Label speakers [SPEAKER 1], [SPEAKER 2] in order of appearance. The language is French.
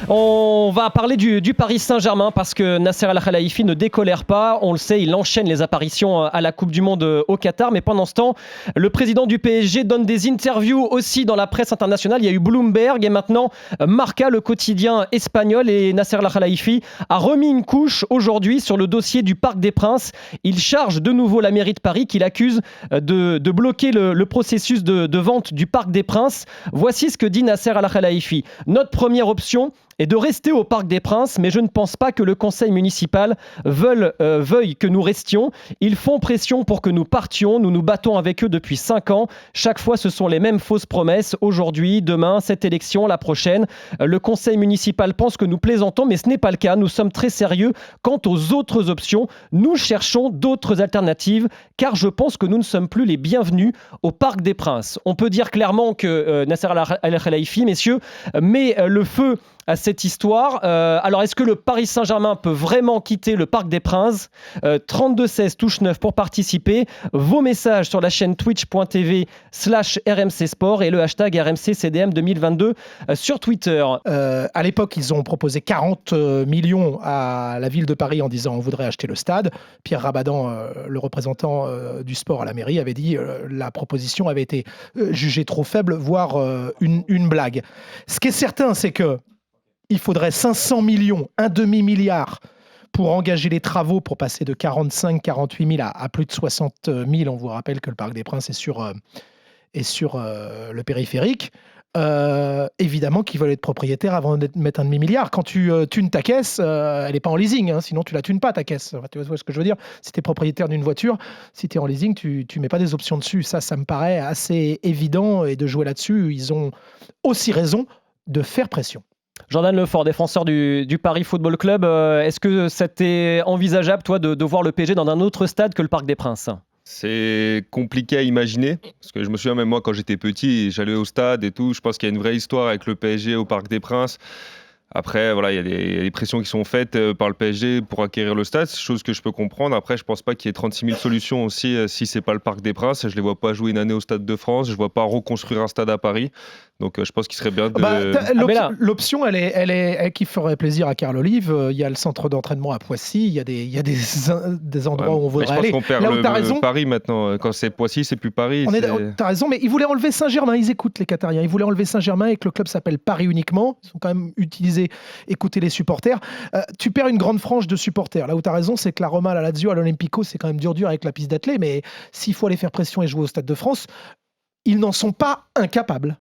[SPEAKER 1] On va parler du Paris Saint-Germain parce que Nasser Al-Khelaifi ne décolère pas. On le sait, il enchaîne les apparitions à la Coupe du Monde au Qatar. Mais pendant ce temps, le président du PSG donne des interviews aussi dans la presse internationale. Il y a eu Bloomberg et maintenant Marca, le quotidien espagnol. Et Nasser Al-Khelaifi a remis une couche aujourd'hui sur le dossier du Parc des Princes. Il charge de nouveau la mairie de Paris qu'il accuse de bloquer le processus de vente du Parc des Princes. Voici ce que dit Nasser Al-Khelaifi. Notre première option est de rester au Parc des Princes, mais je ne pense pas que le conseil municipal veuille que nous restions. Ils font pression pour que nous partions. Nous nous battons avec eux depuis 5 ans. Chaque fois, ce sont les mêmes fausses promesses. Aujourd'hui, demain, cette élection, la prochaine. Le conseil municipal pense que nous plaisantons, mais ce n'est pas le cas. Nous sommes très sérieux quant aux autres options. Nous cherchons d'autres alternatives, car je pense que nous ne sommes plus les bienvenus au Parc des Princes. On peut dire clairement que Nasser Al-Khelaifi, messieurs, met le feu à cette histoire. Alors, est-ce que le Paris Saint-Germain peut vraiment quitter le Parc des Princes ? 32-16 touche 9 pour participer. Vos messages sur la chaîne twitch.tv/RMC Sport et le hashtag RMC CDM 2022 sur Twitter.
[SPEAKER 2] À l'époque, ils ont proposé 40 millions à la ville de Paris en disant on voudrait acheter le stade. Pierre Rabadan, le représentant du sport à la mairie, avait dit la proposition avait été jugée trop faible, voire une blague. Ce qui est certain, c'est que il faudrait 500 millions, un demi-milliard pour engager les travaux pour passer de 45-48 000 à plus de 60 000. On vous rappelle que le Parc des Princes est sur le périphérique. Évidemment qu'ils veulent être propriétaires avant de mettre un demi-milliard. Quand tu thunes ta caisse, elle n'est pas en leasing, hein, sinon tu la thunes pas ta caisse. Enfin, tu vois ce que je veux dire ? Si tu es propriétaire d'une voiture, si tu es en leasing, tu mets pas des options dessus. Ça me paraît assez évident et de jouer là-dessus, ils ont aussi raison de faire pression.
[SPEAKER 1] Jordan Lefort, défenseur du Paris Football Club, est-ce que c'était envisageable, toi, de voir le PSG dans un autre stade que le Parc des Princes ?
[SPEAKER 3] C'est compliqué à imaginer, parce que je me souviens même moi quand j'étais petit, j'allais au stade et tout, je pense qu'il y a une vraie histoire avec le PSG au Parc des Princes. Après, voilà, il y a des pressions qui sont faites par le PSG pour acquérir le stade, chose que je peux comprendre. Après, je pense pas qu'il y ait 36 000 solutions aussi si c'est pas le Parc des Princes. Je les vois pas jouer une année au Stade de France, je vois pas reconstruire un stade à Paris. Donc, je pense qu'il serait bien de...
[SPEAKER 2] L'option, elle est qui ferait plaisir à Carl Olive. Il y a le centre d'entraînement à Poissy, il y a des endroits où on voudrait aller.
[SPEAKER 3] Je pense qu'on perd le Paris maintenant. Quand c'est Poissy, c'est plus Paris.
[SPEAKER 2] T'as raison, mais ils voulaient enlever Saint-Germain. Ils écoutent les Qatariens. Ils voulaient enlever Saint-Germain et que le club s'appelle Paris uniquement. Ils ont quand même utilisé écouter les supporters. Tu perds une grande frange de supporters. Là où tu as raison, c'est que la Roma, la Lazio, à l'Olympico, c'est quand même dur avec la piste d'athlée. Mais s'il faut aller faire pression et jouer au Stade de France, ils n'en sont pas incapables.